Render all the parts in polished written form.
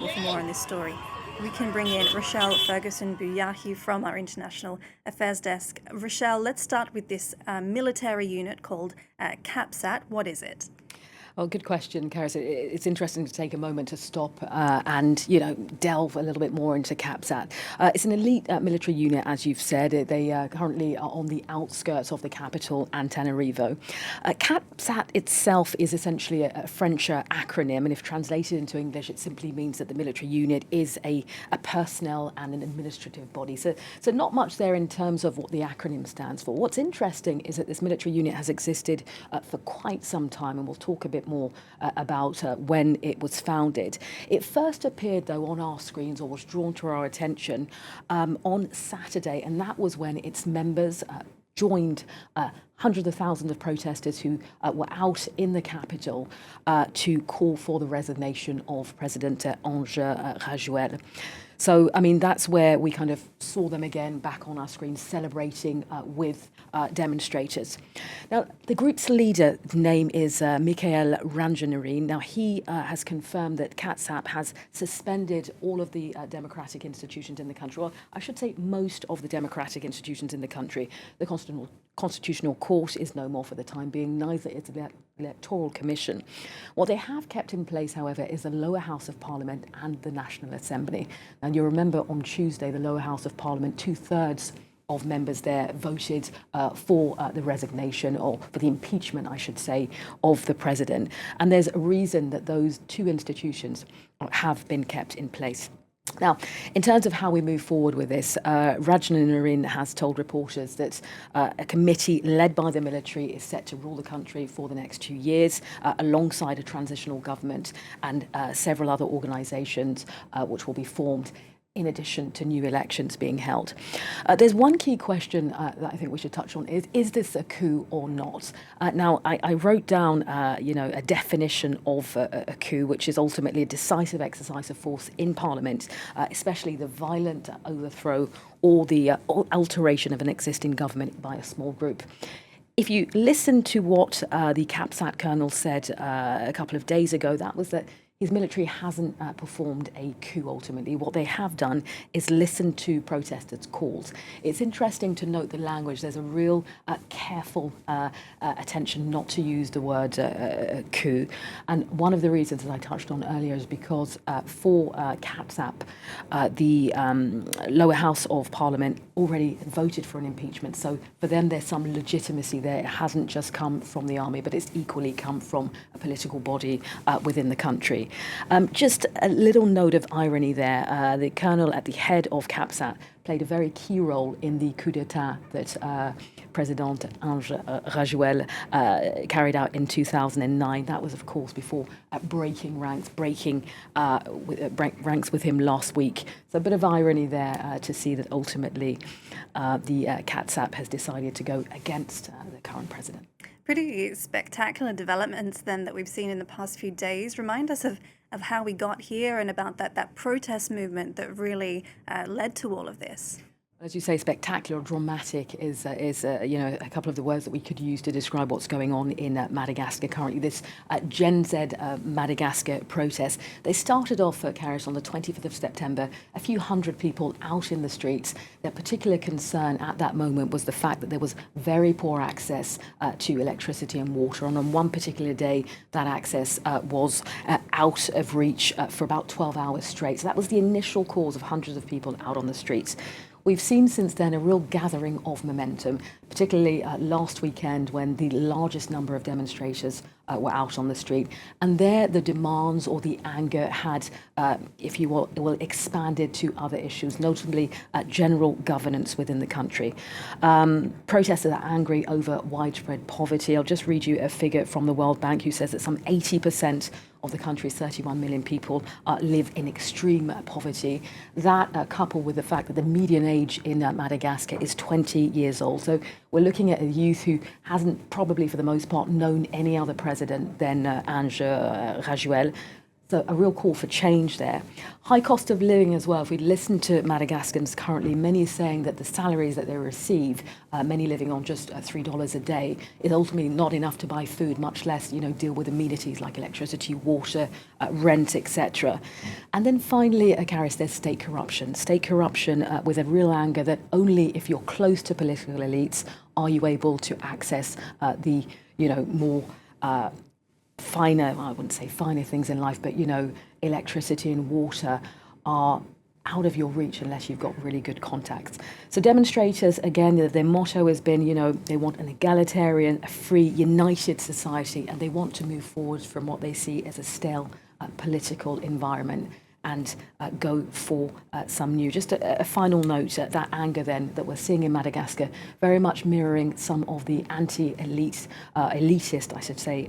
For more on this story, we can bring in Rochelle Ferguson Bouyahi from our International Affairs Desk. Rochelle, let's start with this military unit called CAPSAT. What is it? Oh, good question, Karis. It's interesting to take a moment to stop and, delve a little bit more into CAPSAT. It's an elite military unit, as you've said. They currently are on the outskirts of the capital, Antananarivo. CAPSAT itself is essentially a French acronym, and if translated into English, it simply means that the military unit is a personnel and an administrative body. So not much there in terms of what the acronym stands for. What's interesting is that this military unit has existed for quite some time, and we'll talk a bit more about when it was founded. It first appeared, though, on our screens, or was drawn to our attention on Saturday, and that was when its members joined hundreds of thousands of protesters who were out in the capital to call for the resignation of President Ange Rajouel. So, that's where we kind of saw them again back on our screens celebrating with demonstrators. Now, the group's leader name is Michael Ranjanerin. Now, he has confirmed that CAPSAT has suspended all of the democratic institutions in the country. Well, I should say most of the democratic institutions in the country. The Constitutional Court is no more for the time being, neither is the Electoral Commission. What they have kept in place, however, is the lower house of Parliament and the National Assembly. And you remember on Tuesday, the lower house of Parliament, 2/3 of members there voted for the resignation, or for the impeachment, I should say, of the president. And there's a reason that those two institutions have been kept in place. Now, in terms of how we move forward with this, Rajnarin has told reporters that a committee led by the military is set to rule the country for the next 2 years, alongside a transitional government and several other organisations which will be formed, in addition to new elections being held. There's one key question that I think we should touch on is this a coup or not? Now, I wrote down, a definition of a coup, which is ultimately a decisive exercise of force in Parliament, especially the violent overthrow or the alteration of an existing government by a small group. If you listen to what the CAPSAT colonel said a couple of days ago, that was that his military hasn't performed a coup ultimately. What they have done is listen to protesters' calls. It's interesting to note the language. There's a real careful attention not to use the word coup. And one of the reasons, as I touched on earlier, is because for CAPSAP, the lower house of Parliament already voted for an impeachment. So for them, there's some legitimacy there. It hasn't just come from the army, but it's equally come from a political body within the country. Just a little note of irony there. The colonel at the head of CAPSAT played a very key role in the coup d'etat that President Ange Rajouel carried out in 2009. That was, of course, before breaking ranks with him last week. So a bit of irony there to see that ultimately the CAPSAT has decided to go against the current president. Pretty spectacular developments then that we've seen in the past few days. Remind us of how we got here and about that protest movement that really led to all of this. As you say, spectacular or dramatic is a couple of the words that we could use to describe what's going on in Madagascar currently. This Gen Z Madagascar protest. They started off at Karis on the 25th of September, a few hundred people out in the streets. Their particular concern at that moment was the fact that there was very poor access to electricity and water. And on one particular day, that access was out of reach for about 12 hours straight. So that was the initial cause of hundreds of people out on the streets. We've seen since then a real gathering of momentum, particularly last weekend when the largest number of demonstrators were out on the street. And there the demands or the anger had, if you will, expanded to other issues, notably general governance within the country. Protesters are angry over widespread poverty. I'll just read you a figure from the World Bank who says that some 80% of the country's 31 million people live in extreme poverty. That coupled with the fact that the median age in Madagascar is 20 years old. So we're looking at a youth who hasn't probably for the most part known any other president than Ange Rajouel. So a real call for change there. High cost of living as well. If we listen to Madagascans currently, many are saying that the salaries that they receive, many living on just $3 a day, is ultimately not enough to buy food, much less, deal with amenities like electricity, water, rent, etc. And then finally, Karis, there's state corruption. State corruption with a real anger that only if you're close to political elites are you able to access the, more finer, I wouldn't say finer things in life, but electricity and water are out of your reach unless you've got really good contacts. So demonstrators, again, their motto has been, they want an egalitarian, a free, united society, and they want to move forward from what they see as a stale political environment and go for some new. Just a final note, that anger then that we're seeing in Madagascar, very much mirroring some of the elitist, I should say,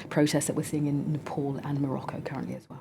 protests that we're seeing in Nepal and Morocco currently as well.